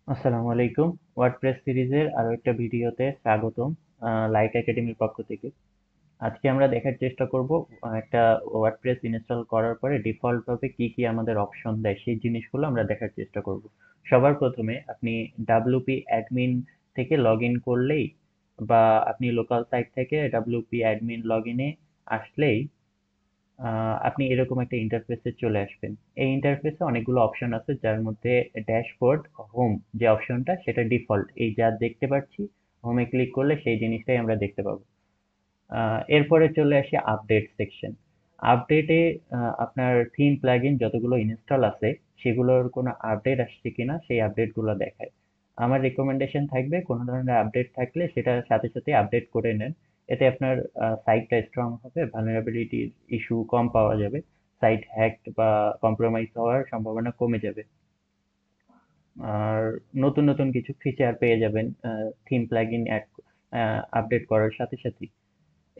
আসসালামু আলাইকুম। ওয়ার্ডপ্রেস সিরিজের আরো একটা ভিডিওতে স্বাগতম। লাইট একাডেমির পক্ষ থেকে আজকে আমরা দেখার চেষ্টা করব একটা ওয়ার্ডপ্রেস ইনস্টল করার পরে ডিফল্ট ভাবে কি কি আমাদের অপশন দেয় সেই জিনিসগুলো আমরা দেখার চেষ্টা করব। সবার প্রথমে আপনি ডাব্লিউপি অ্যাডমিন থেকে লগ ইন করলেই বা আপনি লোকাল সাইট থেকে ডাব্লিউপি অ্যাডমিন লগ ইনে আসলেই আপনি এরকম একটা ইন্টারফেসে চলে আসবেন। এই ইন্টারফেসে অনেকগুলো অপশন আছে, যার মধ্যে ড্যাশবোর্ড, হোম যে অপশনটা সেটা ডিফল্ট, এই যা দেখতে পাচ্ছি হোমে ক্লিক করলে সেই জিনিসটাই আমরা দেখতে পাবো। এরপরে চলে আসি আপডেট সেকশন। আপডেটে আপনার থিম প্লাগইন যতগুলো ইনস্টল আছে সেগুলোর কোনো আপডেট আসছে কিনা সেই আপডেটগুলো দেখায়। আমার রিকমেন্ডেশন থাকবে কোনো ধরনের আপডেট থাকলে সেটা সাথে সাথে আপডেট করে নেন। এতে আপনার সাইটটা স্ট্রং হবে, ভালনারেবিলিটির ইস্যু কম পাওয়া যাবে, সাইট হ্যাকড বা কম্প্রোমাইজ হওয়ার সম্ভাবনা কমে যাবে। আর নতুন নতুন কিছু ফিচার পেয়ে যাবেন থিম প্লাগইন আপডেট করার সাথে সাথে।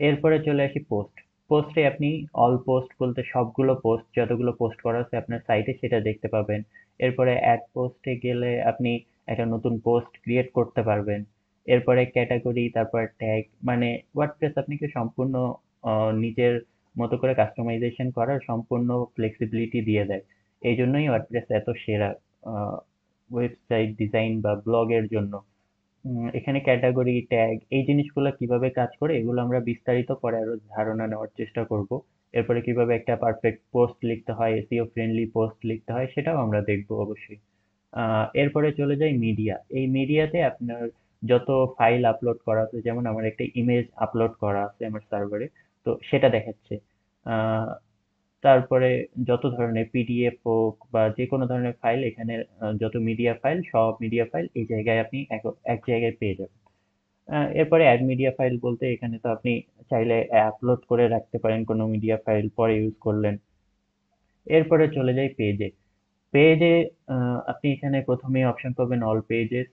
এরপরে চলে আসি পোস্ট। পোস্টে আপনি অল পোস্ট বলতে সবগুলো পোস্ট যতগুলো পোস্ট করা আছে আপনার সাইটে সেটা দেখতে পাবেন। এরপরে অ্যাড পোস্টে গেলে আপনি একটা নতুন পোস্ট ক্রিয়েট করতে পারবেন। এরপরে ক্যাটাগরি, তারপর ট্যাগ, মানে ওয়ার্ডপ্রেস আপনাকে সম্পূর্ণ নিজের মতো করে কাস্টমাইজেশন করার সম্পূর্ণ ফ্লেক্সিবিলিটি দিয়ে দেয়। এই জন্যই ওয়ার্ডপ্রেস এত সেরা ওয়েবসাইট ডিজাইন বা ব্লগের জন্য। এখানে ক্যাটাগরি, ট্যাগ এই জিনিসগুলো কিভাবে কাজ করে এগুলো আমরা বিস্তারিত পরে আরো ধারণা নেওয়ার চেষ্টা করব। এরপরে কিভাবে একটা পারফেক্ট পোস্ট লিখতে হয়, এসইও ফ্রেন্ডলি পোস্ট লিখতে হয় সেটাও আমরা দেখবো অবশ্যই। এরপরে চলে যাই মিডিয়া। এই মিডিয়াতে আপনার যত ফাইল আপলোড করা আছে, যেমন আমার একটা ইমেজ আপলোড করা আছে আমার সার্ভারে, তো সেটা দেখাচ্ছে। আহ, তারপরে যত ধরনের পিডিএফ হোক বা যে কোনো ধরনের ফাইল এখানে, যত মিডিয়া ফাইল সব মিডিয়া ফাইল এই জায়গায় আপনি এক এক জায়গায় পেয়ে যাবেন। এরপরে অ্যাড মিডিয়া ফাইল বলতে এখানে তো আপনি চাইলে আপলোড করে রাখতে পারেন কোনো মিডিয়া ফাইল, পরে ইউজ করলেন। এরপরে চলে যাই পেজে। পেজে আপনি এখানে প্রথমেই অপশন পাবেন অল পেজেস।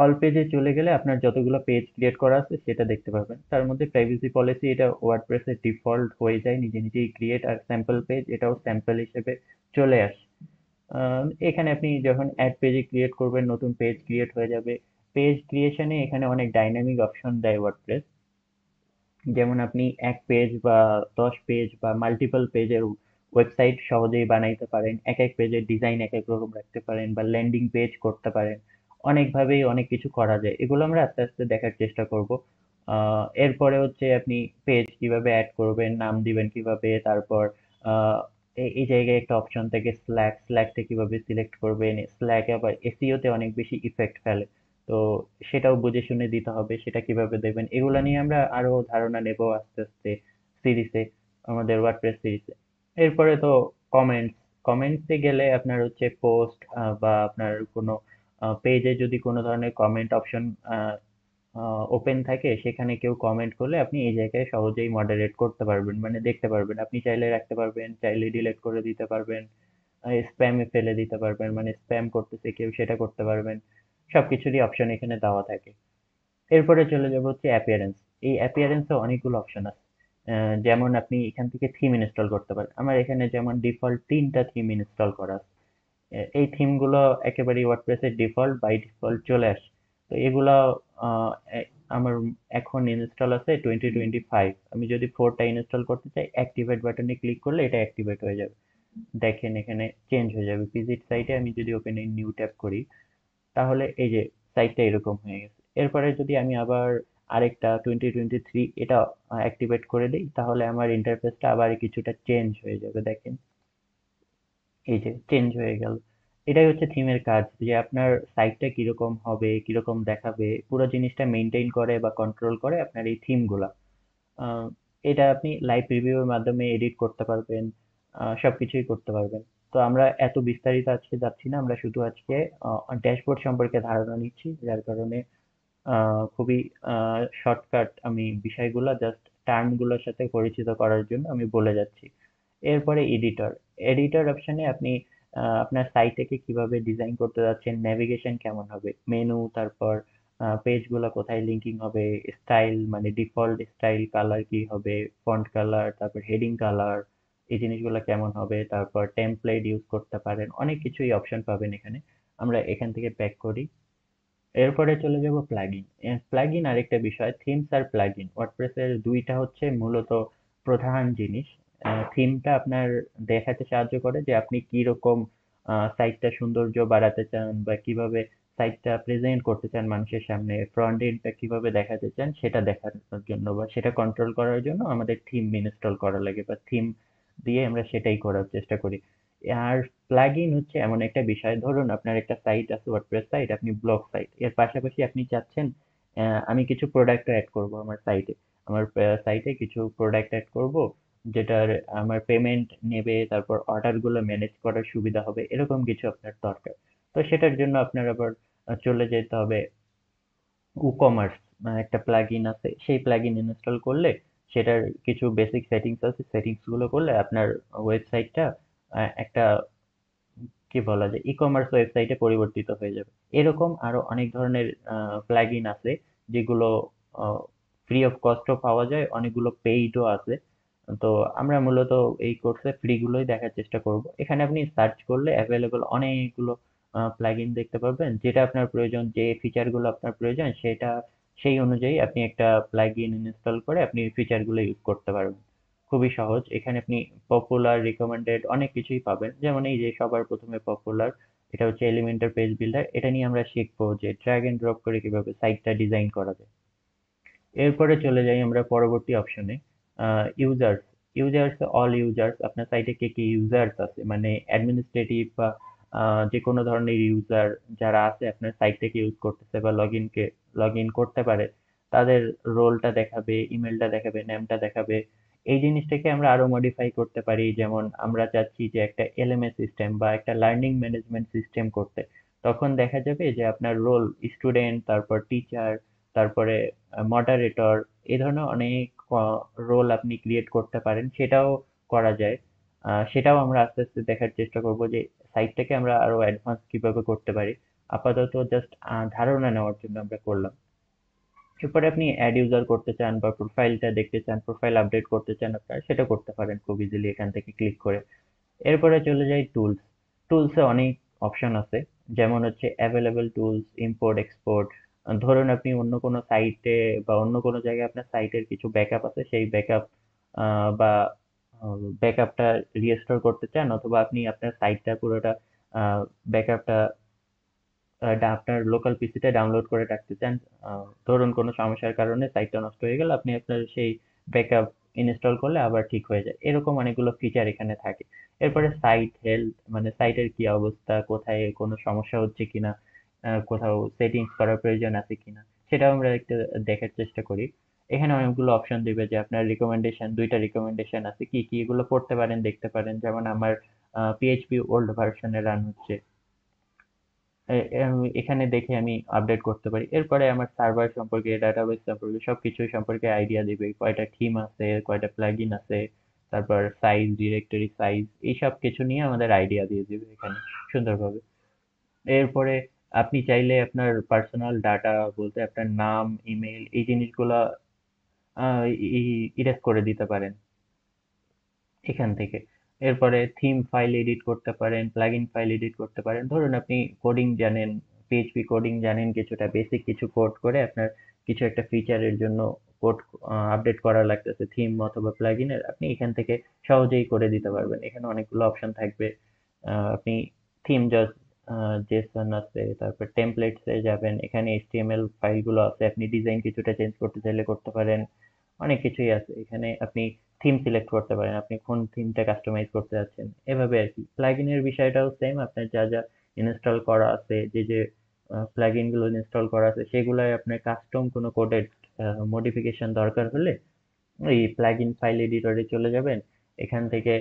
অল পেজে চলে গেলে আপনার যতগুলো পেজ ক্রিয়েট করা আছে সেটা দেখতে পাবেন। তার মধ্যে প্রাইভেসি পলিসি, এটা ওয়ার্ডপ্রেসের ডিফল্ট হয়ে যায়, নিজে নিজেই ক্রিয়েট, আর স্যাম্পল পেজ এটাও স্যাম্পল হিসেবে চলে আসে। এখানে আপনি যখন অ্যাড পেজে ক্রিয়েট করবেন নতুন পেজ ক্রিয়েট হয়ে যাবে। পেজ ক্রিয়েশনে এখানে অনেক ডাইনামিক অপশন দেয় ওয়ার্ডপ্রেস। যেমন আপনি এক পেজ বা 10 পেজ বা মাল্টিপল পেজের ওয়েবসাইট সহজেই বানাইতে পারেন, এক এক পেজের ডিজাইন এক এক রকম রাখতে পারেন বা ল্যান্ডিং পেজ করতে পারেন। অনেকভাবেই অনেক কিছু করা যায়, এগুলো আমরা আস্তে আস্তে দেখার চেষ্টা করব। এরপরে হচ্ছে আপনি পেজ কিভাবে অ্যাড করবেন, নাম দিবেন কিভাবে, তারপর আহ, এই জায়গায় একটা অপশন থাকে স্ল্যাকটা কিভাবে সিলেক্ট করবেন। স্ল্যাক আবার এসইও তে অনেক বেশি ইফেক্ট ফেলে, তো সেটাও বুঝে শুনে দিতে হবে, সেটা কিভাবে দেবেন এগুলা নিয়ে আমরা আরো ধারণা নেব আস্তে আস্তে সিরিজে, আমাদের ওয়ার্ডপ্রেস সিরিজে। এরপরে তো কমেন্টস। কমেন্টসে গেলে আপনার হচ্ছে পোস্ট বা আপনার কোনো পেজে যদি কোনো ধরনের কমেন্ট অপশন ওপেন থাকে, সেখানে কেউ কমেন্ট করলে আপনি এই জায়গায় সহজেই মডারেট করতে পারবেন, মানে দেখতে পারবেন, আপনি চাইলে রাখতে পারবেন, চাইলে ডিলিট করে দিতে পারবেন, স্প্যামে ফেলে দিতে পারবেন, মানে স্প্যাম করতেছে কেউ সেটা করতে পারবেন। সবকিছুরই অপশন এখানে দেওয়া থাকে। এরপরে চলে যাব হচ্ছে অ্যাপিয়ারেন্স। এই অ্যাপিয়ারেন্সে অনেকগুলো অপশন আছে। যেমন আপনি এখান থেকে থিম ইনস্টল করতে পারেন। আমার এখানে যেমন ডিফল্ট 3টা থিম ইনস্টল করা আছে। এই থিমগুলো একেবারেই ওয়ার্ডপ্রেসের ডিফল্ট বাই ডিফল্ট চলে আসে। তো এগুলো আহ, এ- আমার এখন ইনস্টল আছে 2025। আমি যদি 4টা ইনস্টল করতে চাই অ্যাক্টিভেট বাটনে ক্লিক করলে এটা অ্যাক্টিভেট হয়ে যাবে। দেখেন এখানে চেঞ্জ হয়ে যাবে। ভিজিট সাইটে আমি যদি ওপেন ইন নিউ ট্যাব করি তাহলে এই যে সাইটটা এরকম হয়ে গেছে। এরপরে যদি আমি আবার আরেকটা 2023 এটা অ্যাক্টিভেট করে দিই তাহলে আমার ইন্টারফেসটা আবার কিছুটা চেঞ্জ হয়ে যাবে, দেখেন এই যে চেঞ্জ হয়ে গেল। এটাই হচ্ছে থিমের কাজ, যে আপনার সাইটটা কিরকম হবে, কিরকম দেখাবে, পুরো জিনিসটা মেনটেন করে বা কন্ট্রোল করে আপনার এই থিমগুলা। আহ, এটা আপনি লাইভ রিভিউয়ের মাধ্যমে এডিট করতে পারবেন, সবকিছুই করতে পারবেন। তো আমরা এত বিস্তারিত আজকে যাচ্ছি না, আমরা শুধু আজকে ড্যাশবোর্ড সম্পর্কে ধারণা নিচ্ছি, যার কারণে খুবই শর্টকাট আমি বিষয়গুলো জাস্ট টার্মগুলোর সাথে পরিচিত করার জন্য আমি বলে যাচ্ছি। এরপরে এডিটর। এডিটর অপশনে আপনি আপনার সাইটটাকে কিভাবে ডিজাইন করতে যাচ্ছেন, নেভিগেশন কেমন হবে, মেনু, তারপর পেজগুলো কোথায় লিঙ্কিং হবে, স্টাইল মানে ডিফল্ট স্টাইল, কালার কি হবে, ফন্ট কালার, তারপর হেডিং কালার, এই জিনিসগুলো কেমন হবে, তারপর টেমপ্লেট ইউজ করতে পারেন, অনেক কিছুই অপশন পাবেন এখানে। আমরা এখান থেকে ব্যাক করি। এরপরে চলে যাব প্লাগইন। প্লাগইন আরেকটা বিষয়, থিমস আর প্লাগইন ওয়ার্ডপ্রেসের দুইটা হচ্ছে মূলত প্রধান জিনিস। থিমটা আপনার দেখাতে সাহায্য করে যে আপনি কি রকম সাইটটা সৌন্দর্য বাড়াতে চান বা কিভাবে সাইটটা প্রেজেন্ট করতে চান মানুষের সামনে, ফ্রন্ট এন্ডটা কিভাবে দেখাতে চান সেটা দেখানোর জন্য বা সেটা কন্ট্রোল করার জন্য আমাদের থিম ইনস্টল করা লাগে বা থিম দিয়ে আমরা সেটাই করার চেষ্টা করি। আর প্লাগইন হচ্ছে এমন একটা বিষয়, ধরুন আপনার একটা সাইট আছে, ওয়ার্ডপ্রেস সাইট, আপনি ব্লগ সাইট, এর পাশাপাশি আপনি চাচ্ছেন আমি কিছু প্রোডাক্ট অ্যাড করব আমার সাইটে, আমার সাইটে কিছু প্রোডাক্ট অ্যাড করব যেটার আমার পেমেন্ট নেবে, তারপর অর্ডার গুলো ম্যানেজ করার সুবিধা হবে, এরকম কিছু আপনার দরকার। তো সেটার জন্য আপনার আবার চলে যেতে হবে উকমার্স, একটা প্লাগইন আছে, সেই প্লাগইন ইনস্টল করলে সেটার কিছু বেসিক সেটিংস আছে, সেটিংস গুলো করলে আপনার ওয়েবসাইটটা একটা কি বলা যায় ই কমার্স ওয়েবসাইটে পরিবর্তিত হয়ে যাবে। এরকম আরো অনেক ধরনের প্লাগইন আছে যেগুলো ফ্রি অফ কস্টও পাওয়া যায়, অনেকগুলো পেইডও আছে। তো আমরা মূলত এই কোর্সে ফ্রি গুলোই দেখার চেষ্টা করব। এখানে আপনি সার্চ করলে অ্যাভেলেবল অনেকগুলো প্লাগইন দেখতে পাবেন, যেটা আপনার প্রয়োজন, যে ফিচার গুলো আপনার প্রয়োজন সেটা সেই অনুযায়ী আপনি একটা প্লাগইন ইনস্টল করে আপনি ফিচার গুলো ইউজ করতে পারবেন। খুবই সহজ। এখানে আপনি পপুলার, রিকমেন্ডেড অনেক কিছুই পাবেন। যেমন এই যে সবার প্রথমে পপুলার, এটা হচ্ছে এলিমেন্টর পেজ বিল্ডার। এটা নিয়ে আমরা শিখবো যে ড্র্যাগ এন্ড ড্রপ করে কিভাবে সাইটটা ডিজাইন করা যায়। এরপরে চলে যাই আমরা পরবর্তী অপশনে, ইউজার্স। ইউজার্স, অল ইউজার্স, আপনার সাইটে কে কে ইউজার্স আছে, মানে অ্যাডমিনিস্ট্রেটিভ বা যে কোনো ধরনের ইউজার যারা আছে আপনার সাইটটাকে ইউজ করতেছে বা লগ ইন করতে পারে, তাদের রোলটা দেখাবে, ইমেলটা দেখাবে, নেমটা দেখাবে। এই জিনিসটাকে আমরা আরো মডিফাই করতে পারি। যেমন আমরা চাচ্ছি যে একটা এলএমএস সিস্টেম বা একটা লার্নিং ম্যানেজমেন্ট সিস্টেম করতে, তখন দেখা যাবে যে আপনার রোল স্টুডেন্ট, তারপর টিচার, তারপরে মডারেটর, এই ধরনের অনেক রোল আপনি ক্রিয়েট করতে পারেন, সেটাও করা যায়। সেটাও আমরা আস্তে আস্তে দেখার চেষ্টা করব যে সাইটটাকে আমরা আরো অ্যাডভান্স কিভাবে করতে পারি। আপাতত জাস্ট ধারণা নেওয়ার জন্য আমরা করলাম। এরপরে আপনি অ্যাড ইউজার করতে চান বা প্রোফাইলটা দেখতে চান, প্রোফাইল আপডেট করতে চান আপনারা, সেটা করতে পারেন খুব ইজিলি এখান থেকে ক্লিক করে। এরপরে চলে যাই টুলস। টুলসে অনেক অপশন আছে, যেমন হচ্ছে অ্যাভেলেবল টুলস, ইম্পোর্ট এক্সপোর্ট। ধরুন আপনি অন্য কোনো সাইটে বা অন্য কোনো জায়গায় আপনার সাইটের কিছু ব্যাকআপ আছে, সেই ব্যাকআপ বা ব্যাকআপটা রিস্টোর করতে চান, অথবা আপনি আপনার সাইটটা পুরোটা ব্যাকআপটা আপনার লোকাল পিসিতে ডাউনলোড করে রাখতে চান। ধরুন কোনো সমস্যার কারণে সাইটটা নষ্ট হয়ে গেল, আপনি আপনার সেই ব্যাকআপ ইনস্টল করলে আবার ঠিক হয়ে যায়। এরকম অনেকগুলো ফিচার এখানে থাকে। এরপরে সাইট হেলথ, মানে সাইটের কি অবস্থা, কোথায় কোনো সমস্যা হচ্ছে কিনা, কোথাও সেটিংস করার প্রয়োজন আছে কিনা, সেটাও আমরা একটু দেখার চেষ্টা করি। এখানে অনেকগুলো অপশন দিবে যে আপনার রিকমেন্ডেশন, দুইটা রিকমেন্ডেশন আছে, কি কি এগুলো পড়তে পারেন, দেখতে পারেন। যেমন আমার পিএইচপি ওল্ড ভার্সনে রান হচ্ছে, এখানে দেখে আমি আপডেট করতে পারি। এরপরে আমার সার্ভার সম্পর্কে, ডাটাবেস সম্পর্কে, সবকিছু সম্পর্কে আইডিয়া দিবে, কয়টা থিম আছে, কয়টা প্লাগইন আছে, তারপর সাইজ, ডিরেক্টরি সাইজ, এইসব কিছু নিয়ে আমাদের আইডিয়া দিয়ে দিবে এখানে সুন্দরভাবে। এরপরে আপনি চাইলে আপনার পার্সোনাল ডাটা বলতে আপনার নাম, ইমেল, এই জিনিসগুলা ইরেজ করে দিতে পারেন এখান থেকে। এরপরে থিম ফাইল এডিট করতে পারেন, প্লাগইন ফাইল এডিট করতে পারেন। ধরুন আপনি কোডিং জানেন, পিএইচপি কোডিং জানেন, কিছুটা বেসিক কিছু কোড করে আপনার কিছু একটা ফিচারের জন্য কোড আপডেট করা লাগতেছে থিম অথবা প্লাগইনের, আপনি এখান থেকে সহজেই করে দিতে পারবেন। এখানে অনেকগুলো অপশন থাকবে। আপনি থিম জাস্ট জেসন আছে, তারপর টেমপ্লেটস এ যাবেন, এখানে এইচটিএমএল ফাইলগুলো আছে, আপনি ডিজাইন কিছুটা চেঞ্জ করতে চাইলে করতে পারেন। অনেক কিছুই আছে এখানে। আপনি থিম সিলেক্ট করতে পারেন, আপনি কোন থিমটা কাস্টমাইজ করতে যাচ্ছেন, এভাবে আর কি। প্লাগইনের বিষয়টাও সেম, আপনার যা যা ইনস্টল করা আছে, যে যে প্লাগইন গুলো ইনস্টল করা আছে সেগুলাই আপনার কাস্টম কোনো কোডের মডিফিকেশন দরকার হলে ওই প্লাগইন ফাইল এডিটরে চলে যাবেন, এখান থেকে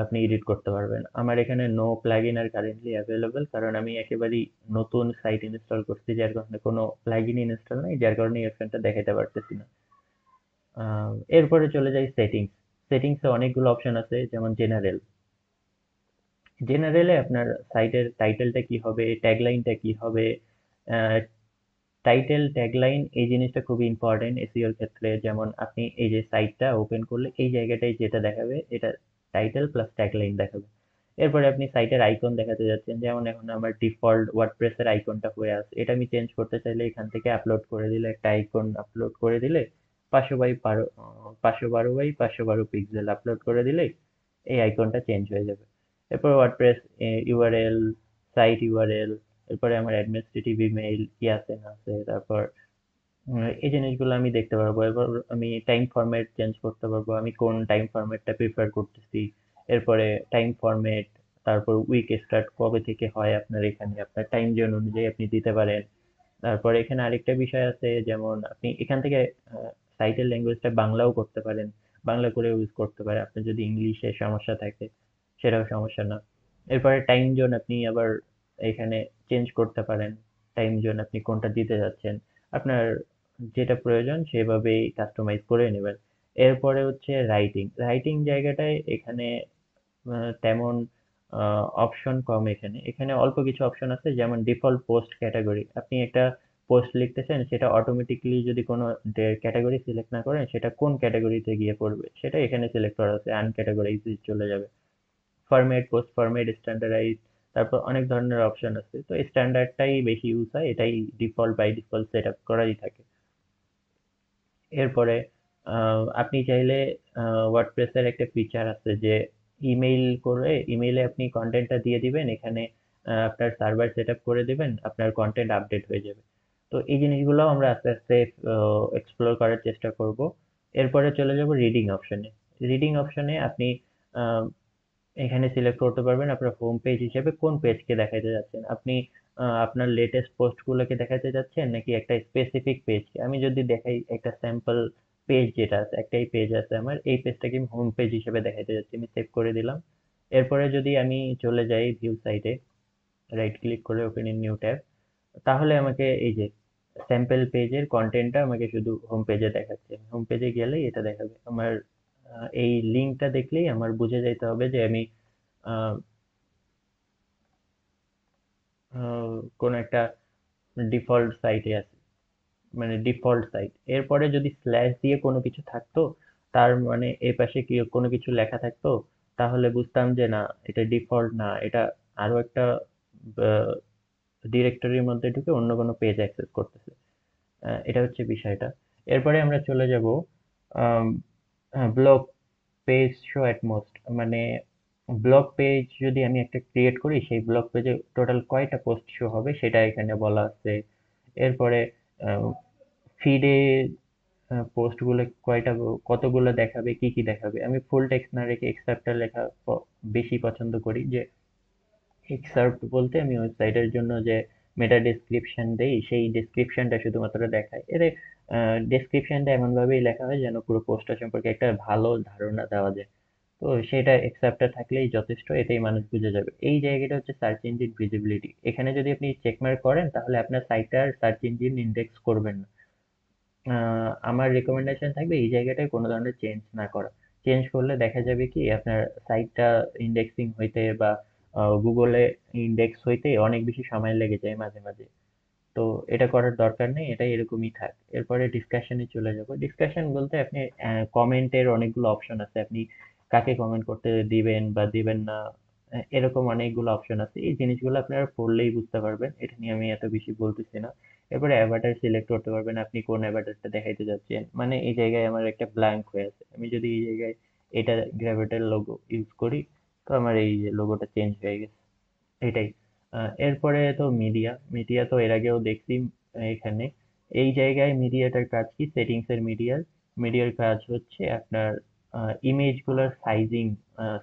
আপনি এডিট করতে পারবেন। আমার এখানে নো প্লাগইন আর কারেন্টলি অ্যাভেলেবল, কারণ আমি একেবারেই নতুন সাইট ইনস্টল করছি, যার কারণে কোনো প্লাগইন ইনস্টল নাই, যার কারণে এই অপশনটা দেখাতে পারতেছি না। এরপরে চলে যাই সেটিংস। সেটিংসে অনেকগুলো অপশন আছে, যেমন জেনারেল। জেনারেলে আপনার সাইটের টাইটেলটা কি হবে, ট্যাগলাইনটা কি হবে। টাইটেল, ট্যাগলাইন এই জিনিসটা খুবই ইম্পর্টেন্ট এসইওর ক্ষেত্রে। যেমন আপনি এই যে সাইটটা ওপেন করলে এই জায়গাটায় যেটা দেখাবে, এটা টাইটেল প্লাস ট্যাগলাইন দেখাবে। এরপরে আপনি সাইটের আইকন দেখাতে যাচ্ছেন, যেমন এখন আমার ডিফল্ট ওয়ার্ডপ্রেসের আইকনটা হয়ে আছে, এটা আমি চেঞ্জ করতে চাইলে এখান থেকে আপলোড করে দিলে, একটা আইকন আপলোড করে দিলে 512 বাই 512 পিক্সেল আপলোড করে দিলে এই আইকনটা চেঞ্জ হয়ে যাবে। এরপর ওয়ার্ডপ্রেস ইউআরএল, সাইট ইউআরএল, এরপরে আমার অ্যাডমিনিস্ট্রেটিভ ইমেইল কি আছে না আছে, তারপর এই জিনিসগুলো আমি দেখতে পারবো। এবার আমি টাইম ফরম্যাট চেঞ্জ করতে পারবো, আমি কোন টাইম ফরম্যাটটা প্রিফার করতেছি। এরপরে টাইম ফরম্যাট, তারপর উইক স্টার্ট কবে থেকে হয় আপনার এখানে, আপনার টাইম জোন অনুযায়ী আপনি দিতে পারেন। তারপরে এখানে আরেকটা বিষয় আছে, যেমন আপনি এখান থেকে সাইটের ল্যাঙ্গুয়েজটা বাংলাও করতে পারেন, বাংলা করে ইউজ করতে পারেন। আপনার যদি ইংলিশে সমস্যা থাকে সেটাও সমস্যা না। এরপরে টাইম জোন আপনি আবার এখানে চেঞ্জ করতে পারেন, টাইম জোন আপনি কোনটা দিতে যাচ্ছেন, আপনার যেটা প্রয়োজন সেভাবেই কাস্টমাইজ করে নেবেন। এরপরে হচ্ছে রাইটিং, রাইটিং জায়গাটায় এখানে তেমন অপশন কম। এখানে এখানে অল্প কিছু অপশন আছে, যেমন ডিফল্ট পোস্ট ক্যাটাগরি, আপনি একটা পোস্ট লিখতেছেন, সেটা অটোমেটিক্যালি যদি কোনো ক্যাটাগরি সিলেক্ট না করেন, সেটা কোন ক্যাটাগরিতে গিয়ে পড়বে সেটা এখানে সিলেক্ট করা আছে, আনক্যাটাগরাইজ চলে যাবে। ফরম্যাট, পোস্ট ফরম্যাট, স্ট্যান্ডার্ডাইজ, তারপর অনেক ধরনের অপশন আছে। তো স্ট্যান্ডার্ডটাই বেশি ইউজ হয়, এটাই default by default set up করাই থাকে। এরপরে আপনি চাইলে ওয়ার্ডপ্রেসের একটা ফিচার আছে যে ইমেইল করে ইমেইলে আপনি কন্টেন্টটা দিয়ে দিবেন, এখানে আপনার সার্ভার সেট আপ করে দিবেন, আপনার কন্টেন্ট আপডেট হয়ে যাবে। তো এই জিনিসগুলো আমরা আস্তে আস্তে এক্সপ্লোর করার চেষ্টা করব। এরপরে চলে যাব রিডিং অপশনে। রিডিং অপশনে আপনি আহ, এখানে সিলেক্ট করতে পারবেন আপনার হোম পেজ হিসেবে কোন পেজকে দেখাতে যাচ্ছেন। আপনি আপনার লেটেস্ট পোস্টগুলোকে দেখাতে যাচ্ছেন নাকি একটা স্পেসিফিক পেজকে। আমি যদি দেখাই একটা স্যাম্পল পেজ, যেটা আছে একটাই পেজ আছে আমার, এই পেজটাকে আমি হোম পেজ হিসেবে দেখাতে যাচ্ছি, আমি সেভ করে দিলাম। এরপরে যদি আমি চলে যাই ভিউ সাইটে, রাইট ক্লিক করে ওপেন ইন নিউ ট্যাব, তাহলে আমাকে এই যে স্যাম্পল পেজের কন্টেন্টটা আমাকে শুধু হোম পেজে দেখাচ্ছে। হোম পেজে গেলেই এটা দেখাবে আমার। এই লিঙ্কটা দেখলেই আমার বুঝে যাইতে হবে যে আমি আহ, কোন একটা ডিফল্ট সাইটে আছে, মানে ডিফল্ট সাইট। এরপরে যদি স্ল্যাশ দিয়ে কোনো কিছু থাকতো, তার মানে এ পাশে কি কোনো কিছু লেখা থাকতো, তাহলে বুঝতাম যে না, এটা ডিফল্ট না, এটা আরো একটা ডিরেক্টরির মধ্যে ঢুকে অন্য কোনো পেজ অ্যাক্সেস করতেছে। এটা হচ্ছে বিষয়টা। এরপরে আমরা চলে যাব blog page show at most, মানে ব্লগ পেজ যদি আমি একটা ক্রিয়েট করি, সেই ব্লগ পেজে টোটাল কয়টা পোস্ট শো হবে সেটা এখানে বলা আছে। এরপরে ফিডে পোস্টগুলো কয়টা, কতগুলো দেখাবে, কি কি দেখাবে। আমি ফুল টেক্সট না রেখে এক্সেপ্টটা লেখা বেশি পছন্দ করি। যে এক্সার্ট বলতে আমি ওয়েবসাইটের জন্য যে মেটা ডেসক্রিপশন দেই, সেই ডেসক্রিপশনটা শুধুমাত্র দেখায়। এর ডেসক্রিপশনটা এমন ভাবেই লেখা হয় যেন পুরো পোস্টটা সম্পর্কে একটা ভালো ধারণা দেওয়া যায়। তো সেটা এক্সেপ্টটা থাকলেই যথেষ্ট, এতেই মানুষ বুঝে যাবে। এই জায়গাটা হচ্ছে সার্চ ইঞ্জিন ভিজিবিলিটি। এখানে যদি আপনি চেকমার্ক করেন, তাহলে আপনার সাইটটা সার্চ ইঞ্জিন ইন্ডেক্স করবেন না। আমার রেকমেন্ডেশন থাকবে এই জায়গাটায় কোনো ধরনের চেঞ্জ না করা। চেঞ্জ করলে দেখা যাবে কি আপনার সাইটটা ইন্ডেক্সিং হইতে বা গুগলে ইন্ডেক্স হইতে অনেক বেশি সময় লেগে যায় মাঝে মাঝে। তো এটা করার দরকার নেই, এটা এরকমই থাক। এরপরে ডিসকাশনে চলে যাব। ডিসকাশন বলতে আপনি কমেন্টের অনেকগুলো অপশন আছে, আপনি কাকে কমেন্ট করতে দিবেন বা দিবেন না, এরকম অনেকগুলো অপশন আছে। এই জিনিসগুলো আপনারা পড়লেই বুঝতে পারবেন, এটা নিয়ে আমি এত বেশি বলতেছি না। এরপরে অ্যাভাটার সিলেক্ট করতে পারবেন, আপনি কোন অ্যাভাটারটা দেখাইতে যাচ্ছেন। মানে এই জায়গায় আমার একটা ব্ল্যাঙ্ক হয়ে আছে, আমি যদি এই জায়গায় এটা গ্র্যাভিটার লোগো ইউজ করি, তো আমার এই লোগোটা চেঞ্জ হয়ে গেছে। এটাই। এরপরে তো মিডিয়া, মিডিয়া তো এর আগেও দেখছি। এখানে এই জায়গায় মিডিয়াটার কাজ কি, সেটিংস এর মিডিয়ার কাজ হচ্ছে আপনার ইমেজগুলোর সাইজিং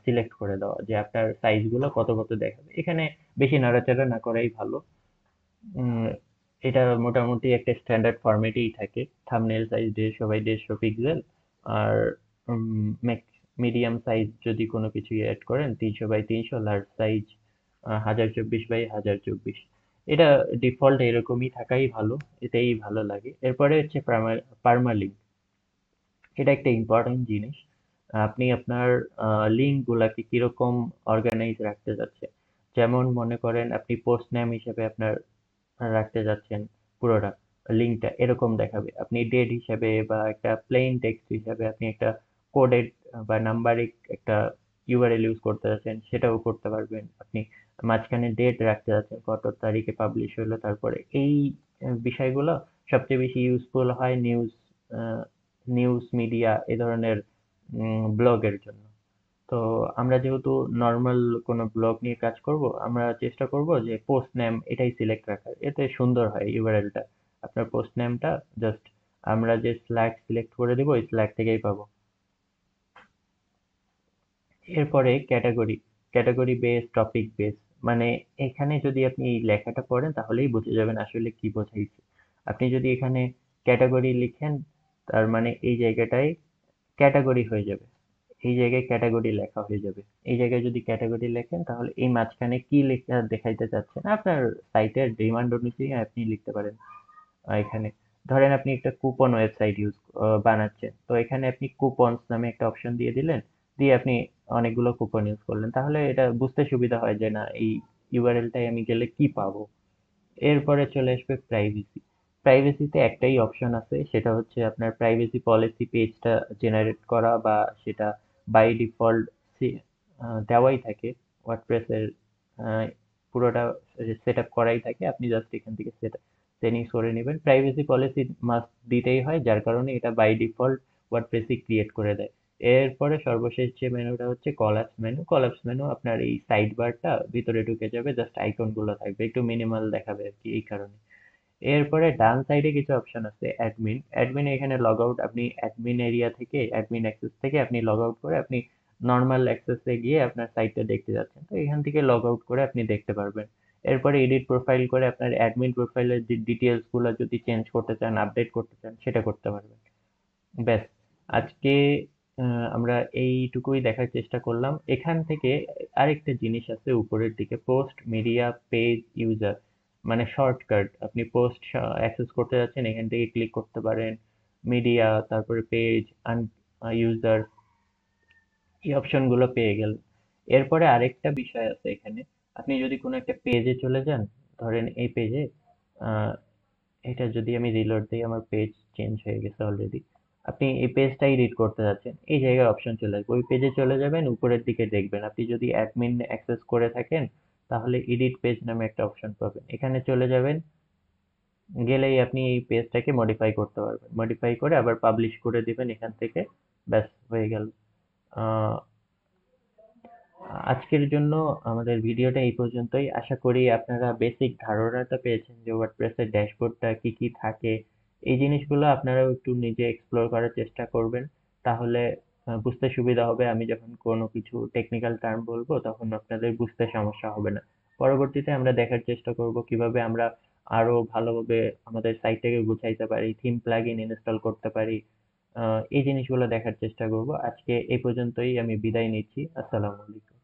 সিলেক্ট করে দেওয়া, যে আপনার সাইজগুলো কত কত দেখাবে। এখানে বেশি নাড়াচাড়া না করাই ভালো। উম, এটা মোটামুটি একটা স্ট্যান্ডার্ড ফরম্যাটেই থাকে। Thumbnail size 150 by 150 pixel. আর মিডিয়াম সাইজ যদি কোনো কিছু অ্যাড করেন 300 বাই 300, লার্জ সাইজ 1024 বাই 1024। এটা ডিফল্ট এরকমই থাকাই ভালো, এটাই ভালো লাগে। এরপরে হচ্ছে পার্মালিঙ্ক। এটা একটা ইম্পর্টেন্ট জিনিস। আপনি আপনার লিঙ্ক গুলাকে কিরকম অর্গানাইজ রাখতে চাচ্ছেন। যেমন মনে করেন আপনি পোস্ট নেম হিসেবে আপনার রাখতে যাচ্ছেন পুরোটা, লিঙ্কটা এরকম দেখাবে। আপনি ডেট হিসাবে বা একটা প্লেন টেক্সট হিসাবে আপনি একটা কোডেড বা নাম্বারিক একটা ইউআরএল ইউজ করতে যাচ্ছেন সেটাও করতে পারবেন। আপনি মাঝখানে ডেট রাখতে যাচ্ছেন কত তারিখে পাবলিশ হলো, তারপরে এই বিষয়গুলো সবচেয়ে বেশি ইউজফুল হয় নিউজ মিডিয়া এ ধরনের ব্লগের জন্য। তো আমরা যেহেতু নর্মাল কোনো ব্লগ নিয়ে কাজ করব, আমরা চেষ্টা করব যে পোস্ট নেম এটাই সিলেক্ট রাখার, এতে সুন্দর হয় ইউআরএলটা। আপনার পোস্ট নেমটা জাস্ট আমরা যে স্ল্যাগ সিলেক্ট করে দেবো ওই স্ল্যাগ থেকেই পাবো। এরপরে ক্যাটাগরি বেস, টপিক বেস, মানে এখানে যদি আপনি এই লেখাটা পড়েন তাহলেই বুঝে যাবেন আসলে কি বোঝাইছে। আপনি যদি এখানে ক্যাটাগরি লিখেন, তার মানে এই জায়গাটায় ক্যাটাগরি হয়ে যাবে, এই জায়গায় ক্যাটাগরি লেখা হয়ে যাবে। এই জায়গায় যদি ক্যাটাগরি লেখেন তাহলে এই মাঝখানে কি লেখা দেখাইতে চাচ্ছেন আপনার সাইটের ডিমান্ড অনুযায়ী আপনি লিখতে পারেন। এখানে ধরেন আপনি একটা কুপন ওয়েবসাইট বানাচ্ছেন, তো এখানে আপনি কুপনস নামে একটা অপশন দিয়ে দিলেন, দিয়ে আপনি অনেকগুলো কুপন ইউজ করলেন, তাহলে এটা বুঝতে সুবিধা হয় যে না এই ইউআরএলটাই আমি গেলে কি পাবো। এরপরে চলে আসবে প্রাইভেসি। প্রাইভেসিতে একটাই অপশন আছে, সেটা হচ্ছে আপনার প্রাইভেসি পলিসি পেজটা জেনারেট করা, বা সেটা বাই ডিফল্ট দেওয়াই থাকে। ওয়ার্ডপ্রেসের পুরোটা সেট আপ করাই থাকে, আপনি জাস্ট এখান থেকে সেটিংস করে নেবেন। প্রাইভেসি পলিসি মাস্ট দিতেই হয়, যার কারণে এটা বাই ডিফল্ট ওয়ার্ডপ্রেসই ক্রিয়েট করে দেয়। এরপরে সর্বশেষ যে মেনুটা হচ্ছে কলাপস মেনু আপনার এই সাইড বারটা ভিতরে ঢুকে যাবে, জাস্ট আইকন গুলো থাকবে, একটু মিনিমাল দেখাবে আর কি, এই কারণে। এরপরে ডান সাইডে কিছু অপশন আছে, অ্যাডমিন এখানে লগ আউট, আপনি অ্যাডমিন এরিয়া থেকে অ্যাডমিন অ্যাক্সেস থেকে আপনি লগ আউট করে আপনি নর্মাল অ্যাক্সেসে গিয়ে আপনার সাইটটা দেখতে যাচ্ছেন, তো এখান থেকে লগ আউট করে আপনি দেখতে পারবেন। এরপরে এডিট প্রোফাইল করে আপনার অ্যাডমিন প্রোফাইলের যে ডিটেলস গুলো যদি চেঞ্জ করতে চান, আপডেট করতে চান, সেটা করতে পারবেন। ব্যাস, আজকে আমরা এইটুকুই দেখার চেষ্টা করলাম। এখান থেকে আরেকটা জিনিস আছে উপরের দিকে, পোস্ট মিডিয়া পেজ ইউজার, মানে শর্টকাট। আপনি পোস্ট অ্যাক্সেস করতে যাচ্ছেন, এখান থেকে ক্লিক করতে পারেন। মিডিয়া, তারপরে পেজ, ইউজার, এই অপশনগুলো পেয়ে গেলেন। এরপরে আরেকটা বিষয় আছে এখানে, আপনি যদি কোনো একটা পেজে চলে যান, ধরেন এই পেজে, এটা যদি আমি রিলোড দিই, আমার পেজ চেঞ্জ হয়ে গেছে অলরেডি। আপনি এই পেজটা এডিট করতে যাচ্ছেন, এই জায়গায় অপশন চলে আসবে, ওই পেজে চলে যাবেন, উপরের দিকে দেখবেন, আপনি যদি অ্যাডমিন অ্যাক্সেস করে থাকেন তাহলে এডিট পেজ নামে একটা অপশন পাবেন, এখানে চলে যাবেন। গেলেই আপনি এই পেজটাকে মডিফাই করতে পারবেন, মডিফাই করে আবার পাবলিশ করে দিবেন এখান থেকে। ব্যাস, হয়ে গেল। আহ আজকের জন্য আমাদের ভিডিওটা এই পর্যন্তই। আশা করি আপনারা বেসিক ধারণাটা পেয়েছেন যে ওয়ার্ডপ্রেসের ড্যাশবোর্ডটা কি কি থাকে। এই জিনিসগুলো আপনারাও একটু নিজে এক্সপ্লোর করার চেষ্টা করবেন, তাহলে বুঝতে সুবিধা হবে। আমি যখন কোনো কিছু টেকনিক্যাল টার্ম বলবো তখন আপনাদের বুঝতে সমস্যা হবে না। পরবর্তীতে আমরা দেখার চেষ্টা করব কিভাবে আমরা আরো ভালোভাবে আমাদের সাইটটাকে গুছাইতে পারি, থিম প্লাগইন ইনস্টল করতে পারি। এই জিনিসগুলো দেখার চেষ্টা করব। আজকে এই পর্যন্তই, আমি বিদায় নিচ্ছি। আসসালামু আলাইকুম।